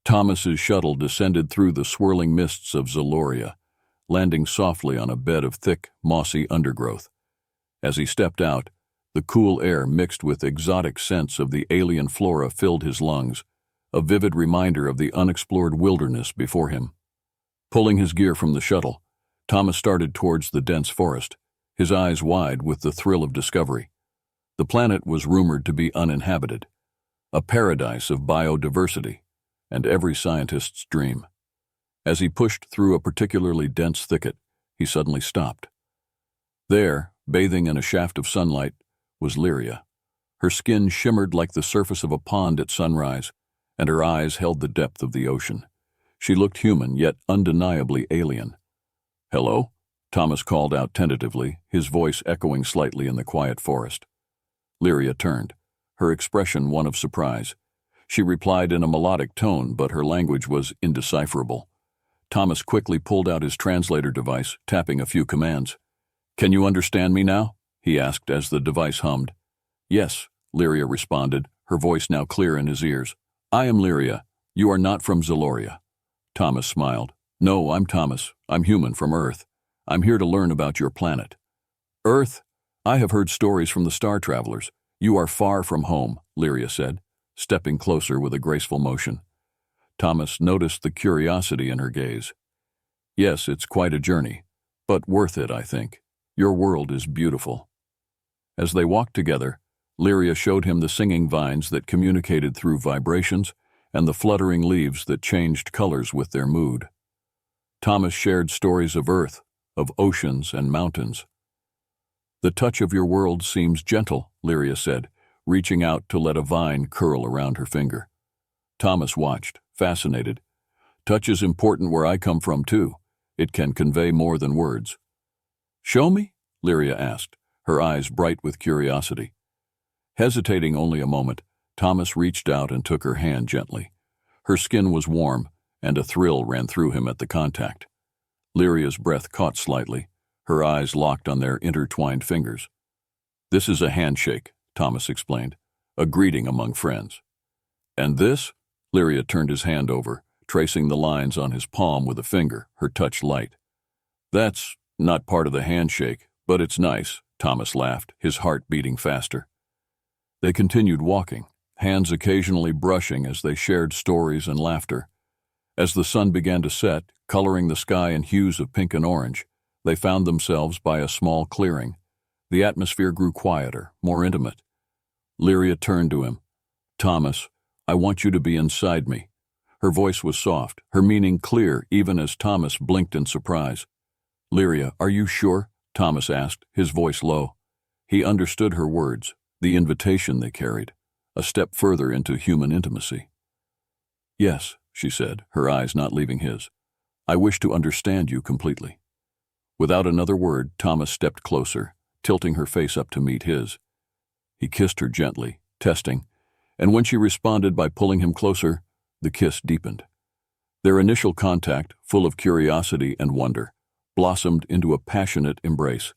Thomas's shuttle descended through the swirling mists of zoria, landing softly on a bed of thick, mossy undergrowth. As he stepped out, the cool air mixed with exotic scents of the alien flora filled his lungs, a vivid reminder of the unexplored wilderness before him. Pulling his gear from the shuttle, Thomas started towards the dense forest, his eyes wide with the thrill of discovery. The planet was rumored to be uninhabited, a paradise of biodiversity, and every scientist's dream. As he pushed through a particularly dense thicket, he suddenly stopped. There, bathing in a shaft of sunlight, was Lria. Her skin shimmered like the surface of a pond at sunrise, and her eyes held the depth of the ocean. She looked human, yet undeniably alien. "Hello?" Thomas called out tentatively, his voice echoing slightly in the quiet forest. Lria turned, her expression one of surprise. She replied in a melodic tone, but her language was indecipherable. Thomas quickly pulled out his translator device, tapping a few commands. "Can you understand me now?" he asked as the device hummed. "Yes," Lria responded, her voice now clear in his ears. "I am Lria. You are not from Zoria." Thomas smiled. "No, I'm Thomas. I'm human from Earth. I'm here to learn about your planet." "Earth? I have heard stories from the star travelers. You are far from home," Lria said, stepping closer with a graceful motion. Thomas noticed the curiosity in her gaze. "Yes, it's quite a journey, but worth it, I think. Your world is beautiful." As they walked together, Lria showed him the singing vines that communicated through vibrations and the fluttering leaves that changed colors with their mood. Thomas shared stories of Earth, of oceans and mountains. "The touch of your world seems gentle," Lria said, reaching out to let a vine curl around her finger. Thomas watched, fascinated. "Touch is important where I come from, too. It can convey more than words." "Show me?" Lria asked, her eyes bright with curiosity. Hesitating only a moment, Thomas reached out and took her hand gently. Her skin was warm, and a thrill ran through him at the contact. Lyria's breath caught slightly, her eyes locked on their intertwined fingers. "This is a handshake," Thomas explained, "a greeting among friends." "And this?" Lria turned his hand over, tracing the lines on his palm with a finger, her touch light. "That's not part of the handshake, but it's nice," Thomas laughed, his heart beating faster. They continued walking, hands occasionally brushing as they shared stories and laughter. As the sun began to set, coloring the sky in hues of pink and orange, they found themselves by a small clearing. The atmosphere grew quieter, more intimate. Lria turned to him. "Thomas, I want you to be inside me." Her voice was soft, her meaning clear even as Thomas blinked in surprise. "Lria, are you sure?" Thomas asked, his voice low. He understood her words, the invitation they carried, a step further into human intimacy. "Yes," she said, her eyes not leaving his. "I wish to understand you completely." Without another word, Thomas stepped closer, tilting her face up to meet his. He kissed her gently, testing, and when she responded by pulling him closer, the kiss deepened. Their initial contact, full of curiosity and wonder, blossomed into a passionate embrace.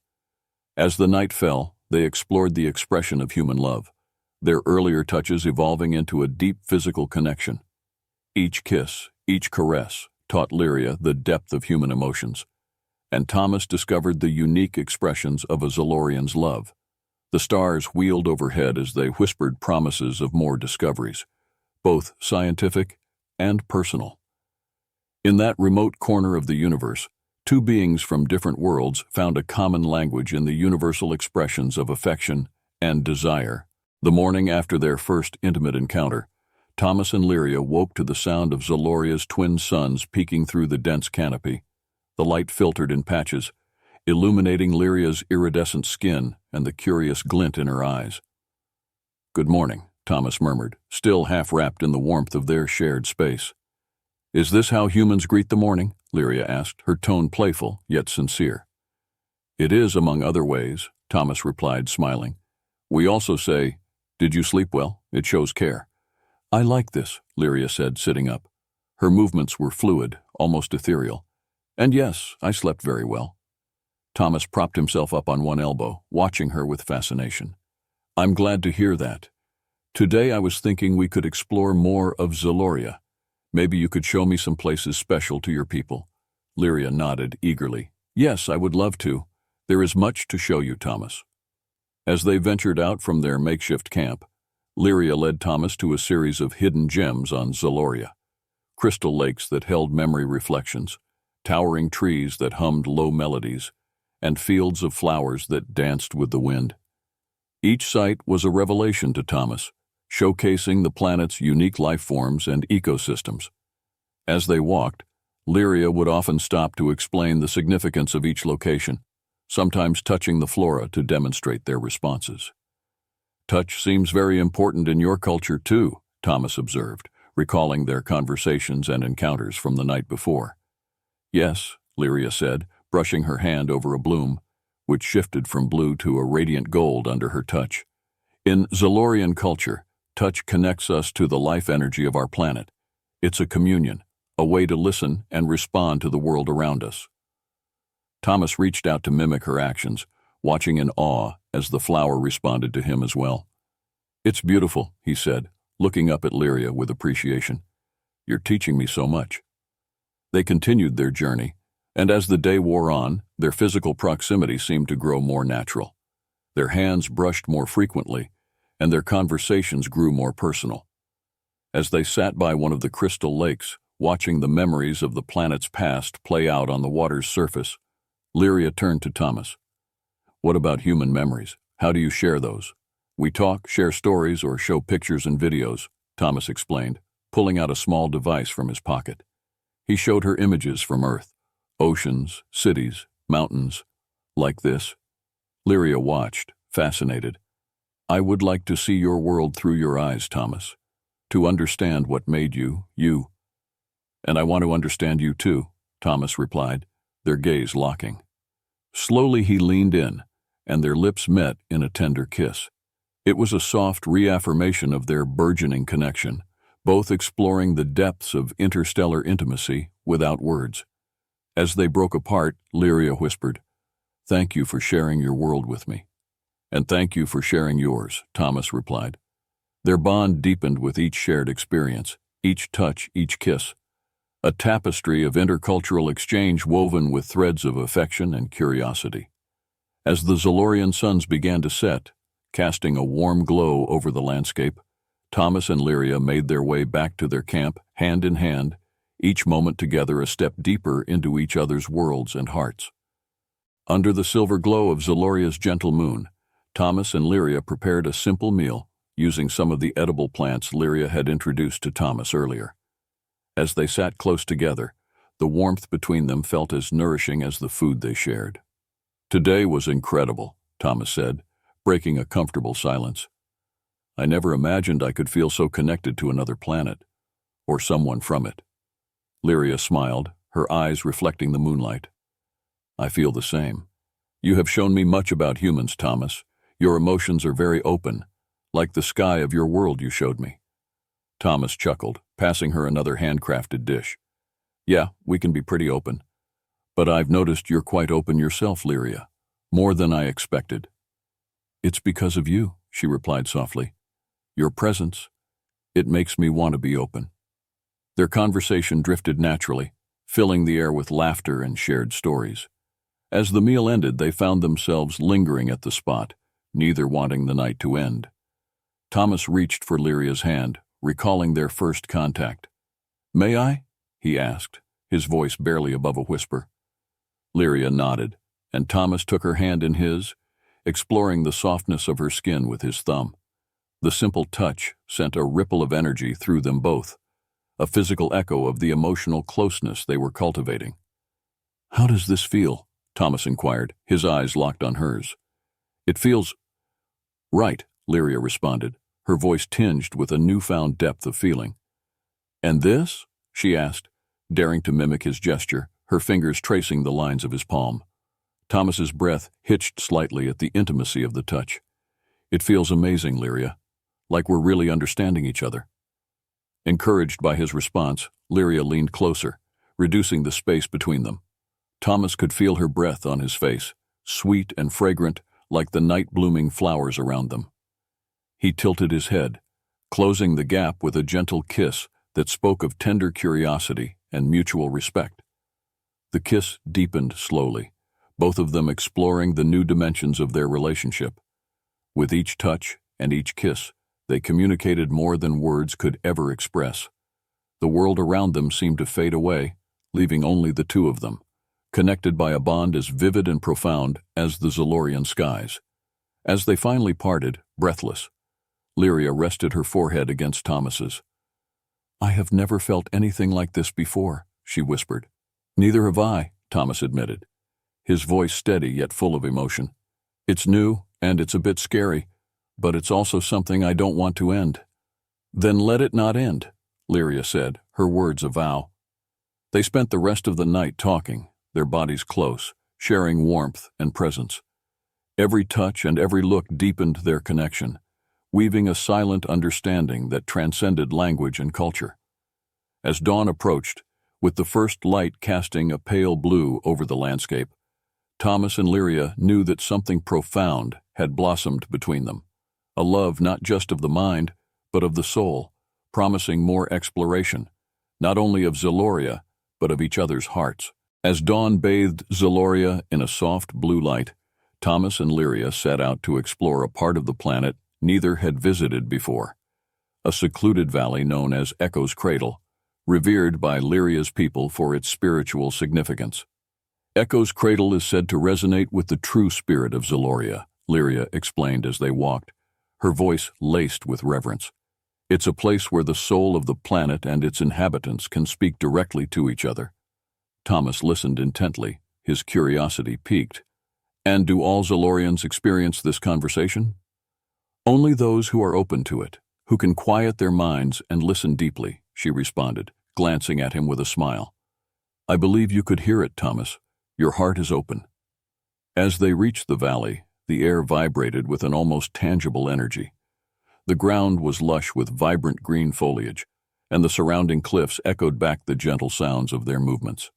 As the night fell, they explored the expression of human love, their earlier touches evolving into a deep physical connection. Each kiss, each caress, taught Lria the depth of human emotions, and Thomas discovered the unique expressions of a Zolorian's love. The stars wheeled overhead as they whispered promises of more discoveries, both scientific and personal. In that remote corner of the universe, two beings from different worlds found a common language in the universal expressions of affection and desire. The morning after their first intimate encounter, Thomas and Lria woke to the sound of Zoloria's twin suns peeking through the dense canopy. The light filtered in patches, illuminating Lyria's iridescent skin and the curious glint in her eyes. "Good morning," Thomas murmured, still half wrapped in the warmth of their shared space. "Is this how humans greet the morning?" Lria asked, her tone playful yet sincere. "It is among other ways," Thomas replied, smiling. "We also say, 'Did you sleep well?' It shows care." "I like this," Lria said, sitting up. Her movements were fluid, almost ethereal. "And yes, I slept very well." Thomas propped himself up on one elbow, watching her with fascination. "I'm glad to hear that. Today I was thinking we could explore more of Zoloria. Maybe you could show me some places special to your people. Lria nodded eagerly. Yes, I would love to. There is much to show you, Thomas. As they ventured out from their makeshift camp, Lria led Thomas to a series of hidden gems on Zoria, crystal lakes that held memory reflections, towering trees that hummed low melodies, and fields of flowers that danced with the wind. Each site was a revelation to Thomas, showcasing the planet's unique life forms and ecosystems. As they walked, Lria would often stop to explain the significance of each location, sometimes touching the flora to demonstrate their responses. Touch seems very important in your culture too, Thomas observed, recalling their conversations and encounters from the night before. Yes, Lria said, brushing her hand over a bloom, which shifted from blue to a radiant gold under her touch. In Zolorian culture, touch connects us to the life energy of our planet. It's a communion, a way to listen and respond to the world around us. Thomas reached out to mimic her actions, watching in awe as the flower responded to him as well. It's beautiful, he said, looking up at Lria with appreciation. You're teaching me so much. They continued their journey, and as the day wore on, their physical proximity seemed to grow more natural. Their hands brushed more frequently, and their conversations grew more personal. As they sat by one of the crystal lakes, watching the memories of the planet's past play out on the water's surface, Lria turned to Thomas. What about human memories? How do you share those? We talk, share stories, or show pictures and videos, Thomas explained, pulling out a small device from his pocket. He showed her images from Earth, oceans, cities, mountains, like this. Lria watched, fascinated. I would like to see your world through your eyes, Thomas, to understand what made you, you. And I want to understand you too, Thomas replied, their gaze locking. Slowly he leaned in, and their lips met in a tender kiss. It was a soft reaffirmation of their burgeoning connection, both exploring the depths of interstellar intimacy without words. As they broke apart, Lria whispered, "Thank you for sharing your world with me." "And thank you for sharing yours," Thomas replied. Their bond deepened with each shared experience, each touch, each kiss. A tapestry of intercultural exchange woven with threads of affection and curiosity. As the Zolorian suns began to set, casting a warm glow over the landscape, Thomas and Lria made their way back to their camp, hand in hand, each moment together a step deeper into each other's worlds and hearts. Under the silver glow of Zoloria's gentle moon, Thomas and Lria prepared a simple meal, using some of the edible plants Lria had introduced to Thomas earlier. As they sat close together, the warmth between them felt as nourishing as the food they shared. "Today was incredible," Thomas said, breaking a comfortable silence. "I never imagined I could feel so connected to another planet, or someone from it." Lria smiled, her eyes reflecting the moonlight. "I feel the same. You have shown me much about humans, Thomas. Your emotions are very open, like the sky of your world you showed me." Thomas chuckled, passing her another handcrafted dish. "Yeah, we can be pretty open. But I've noticed you're quite open yourself, Lria. More than I expected." "It's because of you," she replied softly. "Your presence, it makes me want to be open." Their conversation drifted naturally, filling the air with laughter and shared stories. As the meal ended, they found themselves lingering at the spot, neither wanting the night to end. Thomas reached for Liria's hand, recalling their first contact. "May I?" he asked, his voice barely above a whisper. Lria nodded, and Thomas took her hand in his, exploring the softness of her skin with his thumb. The simple touch sent a ripple of energy through them both, a physical echo of the emotional closeness they were cultivating. "How does this feel?" Thomas inquired, his eyes locked on hers. "It feels right," Lria responded, her voice tinged with a newfound depth of feeling. "And this?" she asked, daring to mimic his gesture, her fingers tracing the lines of his palm. Thomas's breath hitched slightly at the intimacy of the touch. "It feels amazing, Lria, like we're really understanding each other." Encouraged by his response, Lria leaned closer, reducing the space between them. Thomas could feel her breath on his face, sweet and fragrant like the night-blooming flowers around them. He tilted his head, closing the gap with a gentle kiss that spoke of tender curiosity and mutual respect. The kiss deepened slowly, both of them exploring the new dimensions of their relationship. With each touch and each kiss, they communicated more than words could ever express. The world around them seemed to fade away, leaving only the two of them, connected by a bond as vivid and profound as the Zolorian skies. As they finally parted, breathless, Lria rested her forehead against Thomas's. "I have never felt anything like this before," she whispered. "Neither have I," Thomas admitted, his voice steady yet full of emotion. "It's new, and it's a bit scary, but it's also something I don't want to end." "Then let it not end," Lria said, her words a vow. They spent the rest of the night talking, their bodies close, sharing warmth and presence. Every touch and every look deepened their connection, weaving a silent understanding that transcended language and culture. As dawn approached, with the first light casting a pale blue over the landscape, Thomas and Lria knew that something profound had blossomed between them, a love not just of the mind, but of the soul, promising more exploration, not only of Zoloria, but of each other's hearts. As dawn bathed Zoloria in a soft blue light, Thomas and Lria set out to explore a part of the planet neither had visited before, a secluded valley known as Ekko's Cradle, revered by Lyria's people for its spiritual significance. Ekko's Cradle is said to resonate with the true spirit of Zoloria, Lria explained as they walked, her voice laced with reverence. It's a place where the soul of the planet and its inhabitants can speak directly to each other. Thomas listened intently, his curiosity piqued. "And do all Zolorians experience this conversation?" "Only those who are open to it, who can quiet their minds and listen deeply," she responded, glancing at him with a smile. "I believe you could hear it, Thomas. Your heart is open." As they reached the valley, the air vibrated with an almost tangible energy. The ground was lush with vibrant green foliage, and the surrounding cliffs echoed back the gentle sounds of their movements.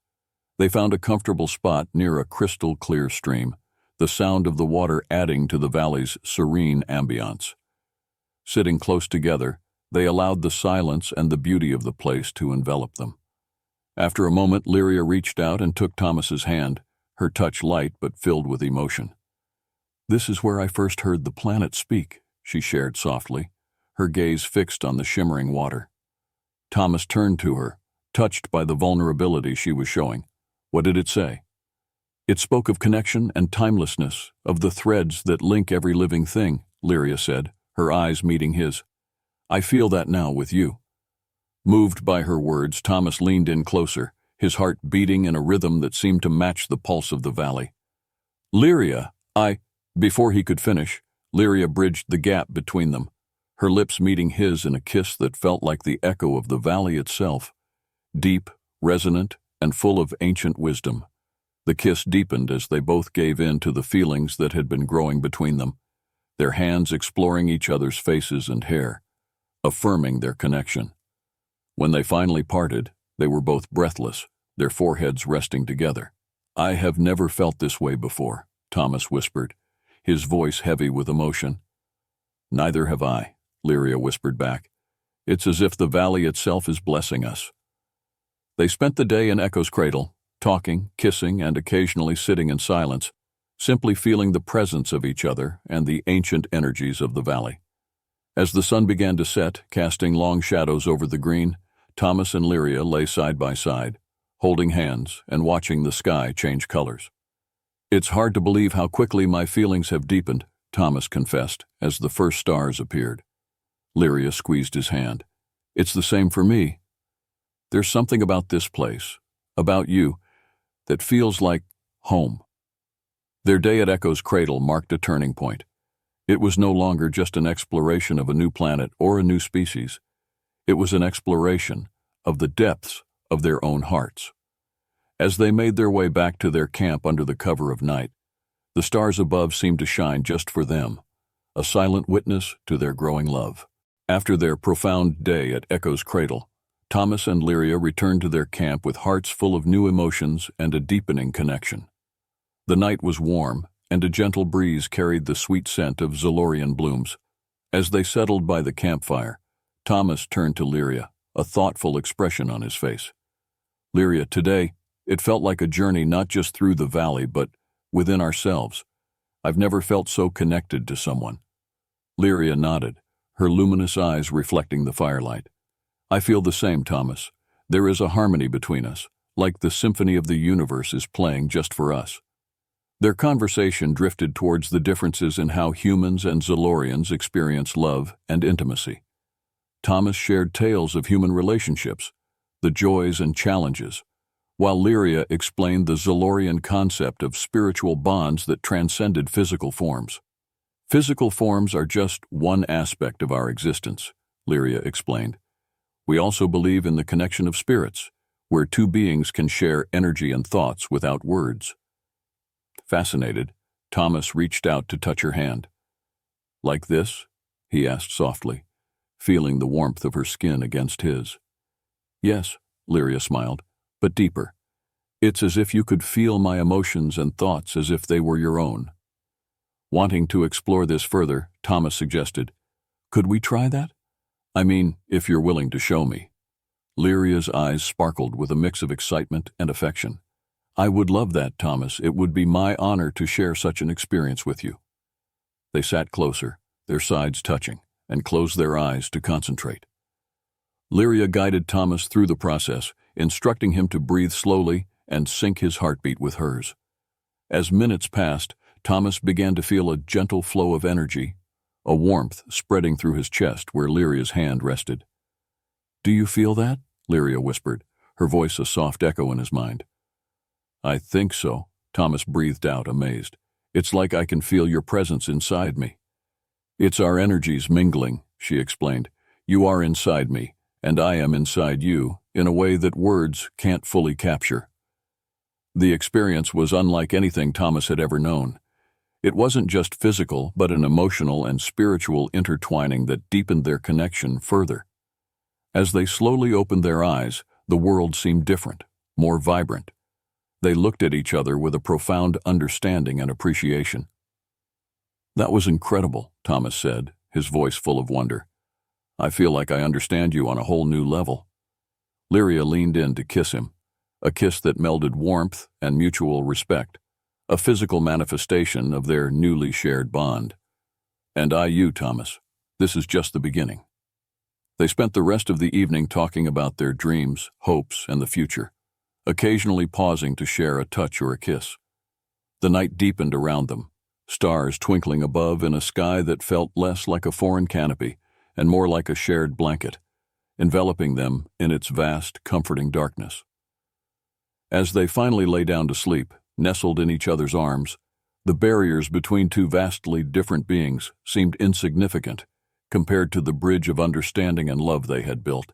They found a comfortable spot near a crystal-clear stream, the sound of the water adding to the valley's serene ambiance. Sitting close together, they allowed the silence and the beauty of the place to envelop them. After a moment, Lria reached out and took Thomas's hand, her touch light but filled with emotion. "This is where I first heard the planet speak," she shared softly, her gaze fixed on the shimmering water. Thomas turned to her, touched by the vulnerability she was showing. "What did it say?" "It spoke of connection and timelessness, of the threads that link every living thing," Lria said, her eyes meeting his. "I feel that now with you." Moved by her words, Thomas leaned in closer, his heart beating in a rhythm that seemed to match the pulse of the valley. "Lria, Before he could finish, Lria bridged the gap between them, her lips meeting his in a kiss that felt like the echo of the valley itself, deep, resonant, and full of ancient wisdom. The kiss deepened as they both gave in to the feelings that had been growing between them, their hands exploring each other's faces and hair, affirming their connection. When they finally parted, they were both breathless, their foreheads resting together. "I have never felt this way before," Thomas whispered, his voice heavy with emotion. "Neither have I," Lria whispered back. "It's as if the valley itself is blessing us." They spent the day in Ekko's Cradle, talking, kissing, and occasionally sitting in silence, simply feeling the presence of each other and the ancient energies of the valley. As the sun began to set, casting long shadows over the green, Thomas and Lria lay side by side, holding hands and watching the sky change colors. "It's hard to believe how quickly my feelings have deepened," Thomas confessed as the first stars appeared. Lria squeezed his hand. "It's the same for me. There's something about this place, about you, that feels like home." Their day at Ekko's Cradle marked a turning point. It was no longer just an exploration of a new planet or a new species. It was an exploration of the depths of their own hearts. As they made their way back to their camp under the cover of night, the stars above seemed to shine just for them, a silent witness to their growing love. After their profound day at Ekko's Cradle, Thomas and Lria returned to their camp with hearts full of new emotions and a deepening connection. The night was warm, and a gentle breeze carried the sweet scent of Zolorian blooms. As they settled by the campfire, Thomas turned to Lria, a thoughtful expression on his face. "Lria, today, it felt like a journey not just through the valley, but within ourselves. I've never felt so connected to someone." Lria nodded, her luminous eyes reflecting the firelight. "I feel the same, Thomas. There is a harmony between us, like the symphony of the universe is playing just for us." Their conversation drifted towards the differences in how humans and Zolorians experience love and intimacy. Thomas shared tales of human relationships, the joys and challenges, while Lria explained the Zolorian concept of spiritual bonds that transcended physical forms. "Physical forms are just one aspect of our existence," Lria explained. "We also believe in the connection of spirits, where two beings can share energy and thoughts without words." Fascinated, Thomas reached out to touch her hand. "Like this?" he asked softly, feeling the warmth of her skin against his. "Yes," Lria smiled, "but deeper. It's as if you could feel my emotions and thoughts as if they were your own." Wanting to explore this further, Thomas suggested, "Could we try that? I mean, if you're willing to show me." Lyria's eyes sparkled with a mix of excitement and affection. "I would love that, Thomas. It would be my honor to share such an experience with you." They sat closer, their sides touching, and closed their eyes to concentrate. Lria guided Thomas through the process, instructing him to breathe slowly and sync his heartbeat with hers. As minutes passed, Thomas began to feel a gentle flow of energy, a warmth spreading through his chest where Lyria's hand rested. "Do you feel that?" Lria whispered, her voice a soft echo in his mind. "I think so," Thomas breathed out, amazed. "It's like I can feel your presence inside me." "It's our energies mingling," she explained. "You are inside me, and I am inside you, in a way that words can't fully capture." The experience was unlike anything Thomas had ever known. It wasn't just physical, but an emotional and spiritual intertwining that deepened their connection further. As they slowly opened their eyes, the world seemed different, more vibrant. They looked at each other with a profound understanding and appreciation. "That was incredible," Thomas said, his voice full of wonder. "I feel like I understand you on a whole new level." Lria leaned in to kiss him, a kiss that melded warmth and mutual respect, a physical manifestation of their newly shared bond. "And you, Thomas. This is just the beginning." They spent the rest of the evening talking about their dreams, hopes, and the future, occasionally pausing to share a touch or a kiss. The night deepened around them, stars twinkling above in a sky that felt less like a foreign canopy and more like a shared blanket, enveloping them in its vast, comforting darkness. As they finally lay down to sleep, nestled in each other's arms, the barriers between two vastly different beings seemed insignificant compared to the bridge of understanding and love they had built.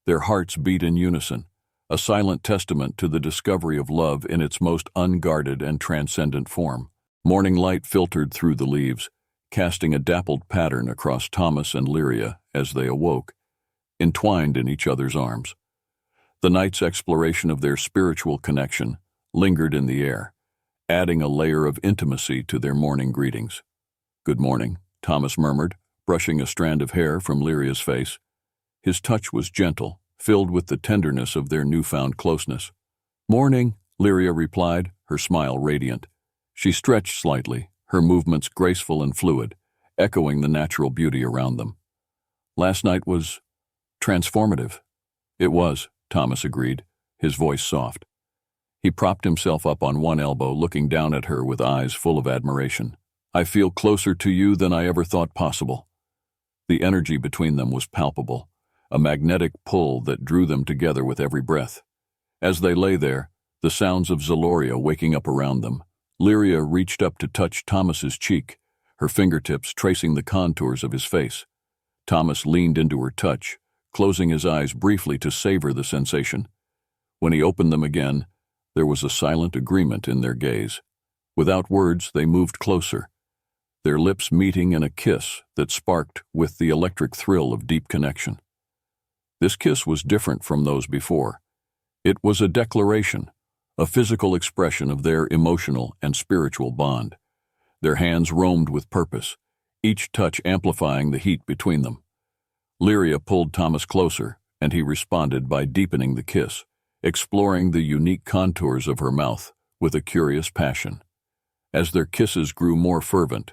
Their hearts beat in unison, a silent testament to the discovery of love in its most unguarded and transcendent form. Morning light filtered through the leaves, casting a dappled pattern across Thomas and Lria as they awoke, entwined in each other's arms. The night's exploration of their spiritual connection lingered in the air, adding a layer of intimacy to their morning greetings. "Good morning," Thomas murmured, brushing a strand of hair from Lyria's face. His touch was gentle, filled with the tenderness of their newfound closeness. "Morning," Lria replied, her smile radiant. She stretched slightly, her movements graceful and fluid, echoing the natural beauty around them. "Last night was transformative." "It was," Thomas agreed, his voice soft. He propped himself up on one elbow, looking down at her with eyes full of admiration. "I feel closer to you than I ever thought possible." The energy between them was palpable, a magnetic pull that drew them together with every breath. As they lay there, the sounds of Zoloria waking up around them, Lria reached up to touch Thomas's cheek, her fingertips tracing the contours of his face. Thomas leaned into her touch, closing his eyes briefly to savor the sensation. When he opened them again, there was a silent agreement in their gaze. Without words, they moved closer, their lips meeting in a kiss that sparked with the electric thrill of deep connection. This kiss was different from those before. It was a declaration, a physical expression of their emotional and spiritual bond. Their hands roamed with purpose, each touch amplifying the heat between them. Lria pulled Thomas closer, and he responded by deepening the kiss, exploring the unique contours of her mouth with a curious passion. As their kisses grew more fervent,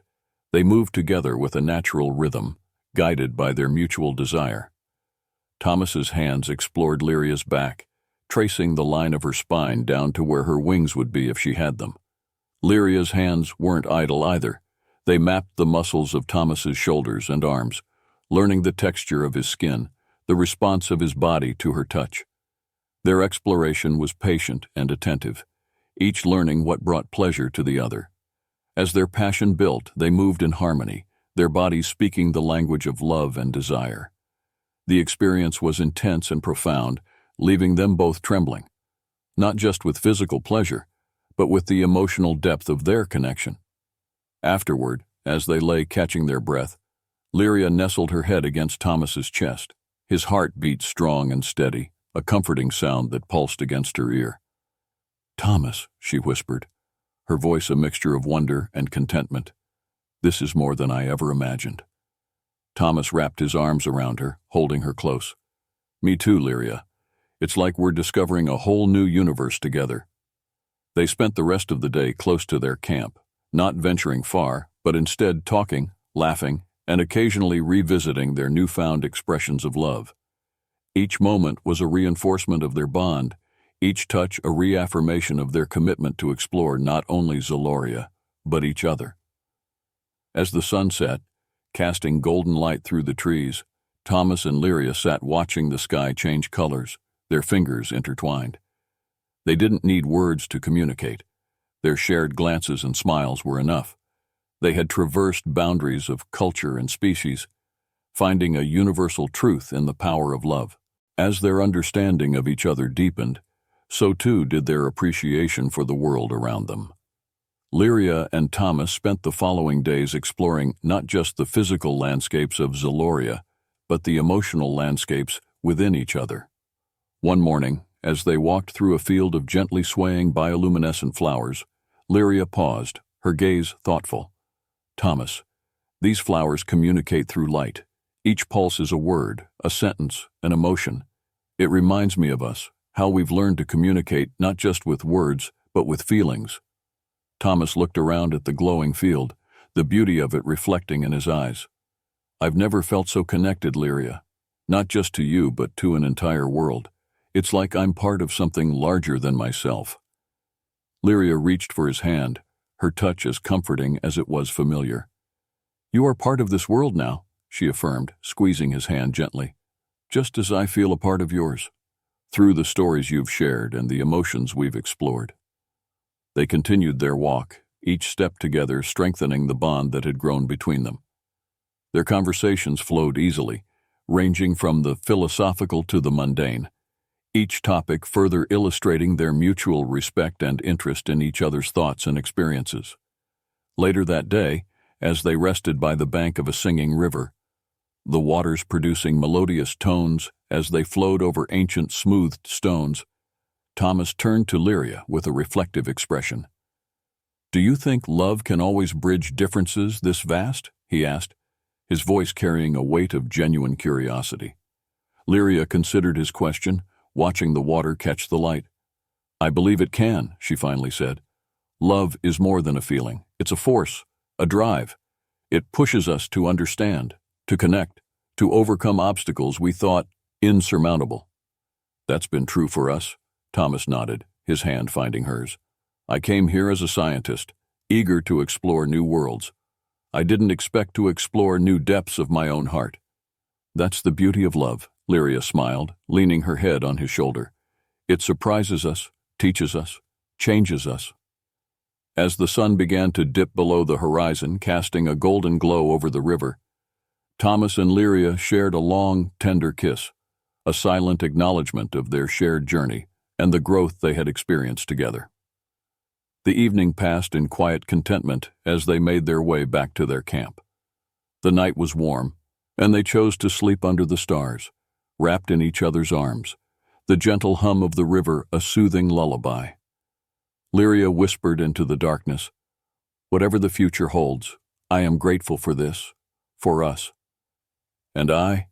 they moved together with a natural rhythm, guided by their mutual desire. Thomas's hands explored Lyria's back, tracing the line of her spine down to where her wings would be if she had them. Lyria's hands weren't idle either. They mapped the muscles of Thomas's shoulders and arms, learning the texture of his skin, the response of his body to her touch. Their exploration was patient and attentive, each learning what brought pleasure to the other. As their passion built, they moved in harmony, their bodies speaking the language of love and desire. The experience was intense and profound, leaving them both trembling, not just with physical pleasure, but with the emotional depth of their connection. Afterward, as they lay catching their breath, Lyria nestled her head against Thomas's chest. His heart beat strong and steady, a comforting sound that pulsed against her ear. "Thomas," she whispered, her voice a mixture of wonder and contentment. "This is more than I ever imagined." Thomas wrapped his arms around her, holding her close. "Me too, Lyria. It's like we're discovering a whole new universe together." They spent the rest of the day close to their camp, not venturing far, but instead talking, laughing, and occasionally revisiting their newfound expressions of love. Each moment was a reinforcement of their bond, each touch a reaffirmation of their commitment to explore not only Zoria, but each other. As the sun set, casting golden light through the trees, Thomas and Lyria sat watching the sky change colors, their fingers intertwined. They didn't need words to communicate. Their shared glances and smiles were enough. They had traversed boundaries of culture and species, finding a universal truth in the power of love. As their understanding of each other deepened, so too did their appreciation for the world around them. Lyria and Thomas spent the following days exploring not just the physical landscapes of Zoria, but the emotional landscapes within each other. One morning, as they walked through a field of gently swaying bioluminescent flowers, Lyria paused, her gaze thoughtful. "Thomas, these flowers communicate through light. Each pulse is a word, a sentence, an emotion. It reminds me of us, how we've learned to communicate not just with words, but with feelings." Thomas looked around at the glowing field, the beauty of it reflecting in his eyes. "I've never felt so connected, Lyria. Not just to you, but to an entire world. It's like I'm part of something larger than myself." Lyria reached for his hand, her touch as comforting as it was familiar. "You are part of this world now," she affirmed, squeezing his hand gently. "Just as I feel a part of yours, through the stories you've shared and the emotions we've explored." They continued their walk, each step together strengthening the bond that had grown between them. Their conversations flowed easily, ranging from the philosophical to the mundane, each topic further illustrating their mutual respect and interest in each other's thoughts and experiences. Later that day, as they rested by the bank of a singing river, the waters producing melodious tones as they flowed over ancient smoothed stones, Thomas turned to Lyria with a reflective expression. "Do you think love can always bridge differences this vast?" he asked, his voice carrying a weight of genuine curiosity. Lyria considered his question, watching the water catch the light. "I believe it can," she finally said. "Love is more than a feeling. It's a force, a drive. It pushes us to understand, to connect, to overcome obstacles we thought insurmountable." "That's been true for us," Thomas nodded, his hand finding hers. "I came here as a scientist, eager to explore new worlds. I didn't expect to explore new depths of my own heart." "That's the beauty of love," Lyria smiled, leaning her head on his shoulder. "It surprises us, teaches us, changes us." As the sun began to dip below the horizon, casting a golden glow over the river, Thomas and Lyria shared a long, tender kiss, a silent acknowledgement of their shared journey and the growth they had experienced together. The evening passed in quiet contentment as they made their way back to their camp. The night was warm, and they chose to sleep under the stars, wrapped in each other's arms, the gentle hum of the river a soothing lullaby. Lyria whispered into the darkness, "Whatever the future holds, I am grateful for this, for us." "And I?"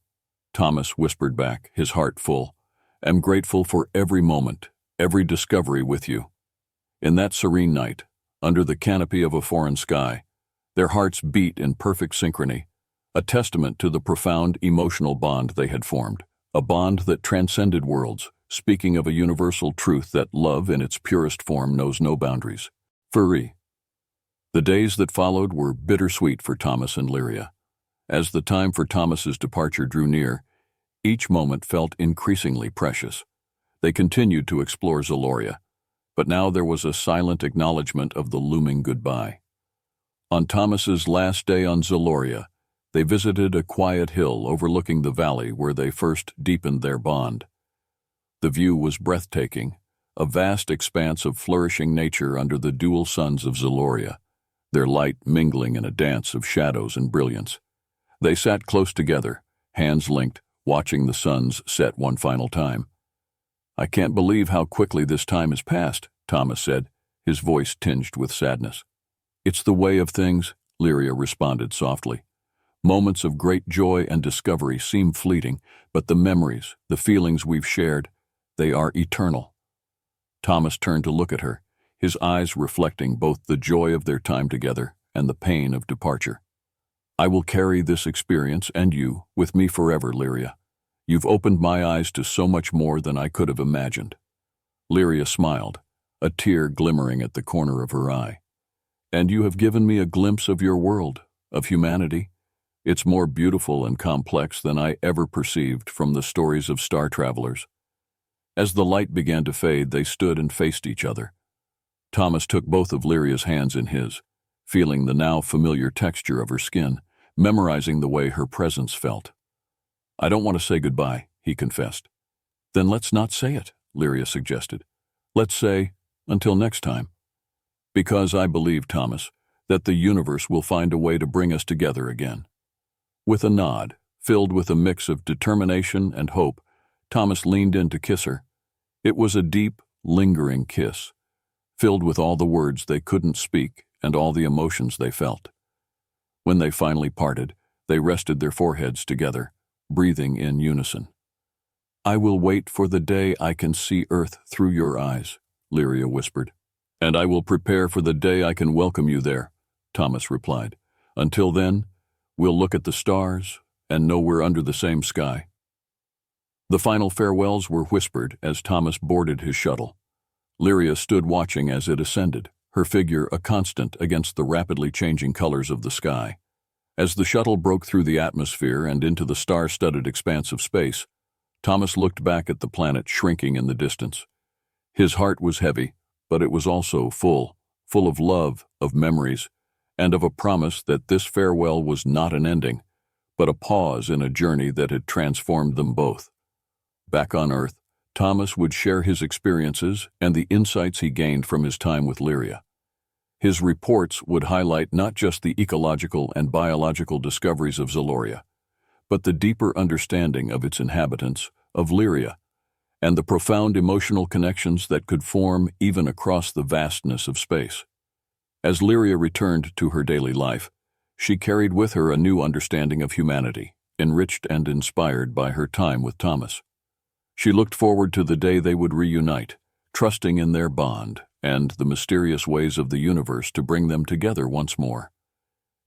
Thomas whispered back, his heart full. "Am grateful for every moment, every discovery with you." In that serene night, under the canopy of a foreign sky, their hearts beat in perfect synchrony, a testament to the profound emotional bond they had formed, a bond that transcended worlds, speaking of a universal truth that love in its purest form knows no boundaries. Furry. The days that followed were bittersweet for Thomas and Lria. As the time for Thomas's departure drew near, each moment felt increasingly precious. They continued to explore Zoria, but now there was a silent acknowledgement of the looming goodbye. On Thomas's last day on Zoria, they visited a quiet hill overlooking the valley where they first deepened their bond. The view was breathtaking, a vast expanse of flourishing nature under the dual suns of Zoria, their light mingling in a dance of shadows and brilliance. They sat close together, hands linked, watching the suns set one final time. "I can't believe how quickly this time has passed," Thomas said, his voice tinged with sadness. "It's the way of things," Lria responded softly. "Moments of great joy and discovery seem fleeting, but the memories, the feelings we've shared, they are eternal." Thomas turned to look at her, his eyes reflecting both the joy of their time together and the pain of departure. "I will carry this experience and you with me forever, Lria. You've opened my eyes to so much more than I could have imagined." Lria smiled, a tear glimmering at the corner of her eye. "And you have given me a glimpse of your world, of humanity. It's more beautiful and complex than I ever perceived from the stories of star travelers." As the light began to fade, they stood and faced each other. Thomas took both of Liria's hands in his, feeling the now familiar texture of her skin, memorizing the way her presence felt. "I don't want to say goodbye," he confessed. "Then let's not say it," Lria suggested. "Let's say, until next time." "Because I believe, Thomas, that the universe will find a way to bring us together again." With a nod, filled with a mix of determination and hope, Thomas leaned in to kiss her. It was a deep, lingering kiss, filled with all the words they couldn't speak and all the emotions they felt. When they finally parted, they rested their foreheads together, breathing in unison. "I will wait for the day I can see Earth through your eyes," Lria whispered. "And I will prepare for the day I can welcome you there," Thomas replied. "Until then, we'll look at the stars and know we're under the same sky." The final farewells were whispered as Thomas boarded his shuttle. Lria stood watching as it ascended, her figure a constant against the rapidly changing colors of the sky. As the shuttle broke through the atmosphere and into the star-studded expanse of space, Thomas looked back at the planet shrinking in the distance. His heart was heavy, but it was also full of love, of memories, and of a promise that this farewell was not an ending, but a pause in a journey that had transformed them both. Back on Earth, Thomas would share his experiences and the insights he gained from his time with Lria. His reports would highlight not just the ecological and biological discoveries of Zoria, but the deeper understanding of its inhabitants, of Lria, and the profound emotional connections that could form even across the vastness of space. As Lria returned to her daily life, she carried with her a new understanding of humanity, enriched and inspired by her time with Thomas. She looked forward to the day they would reunite, trusting in their bond and the mysterious ways of the universe to bring them together once more.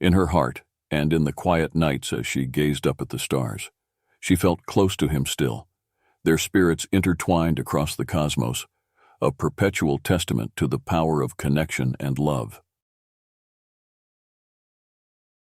In her heart, and in the quiet nights as she gazed up at the stars, she felt close to him still, their spirits intertwined across the cosmos, a perpetual testament to the power of connection and love.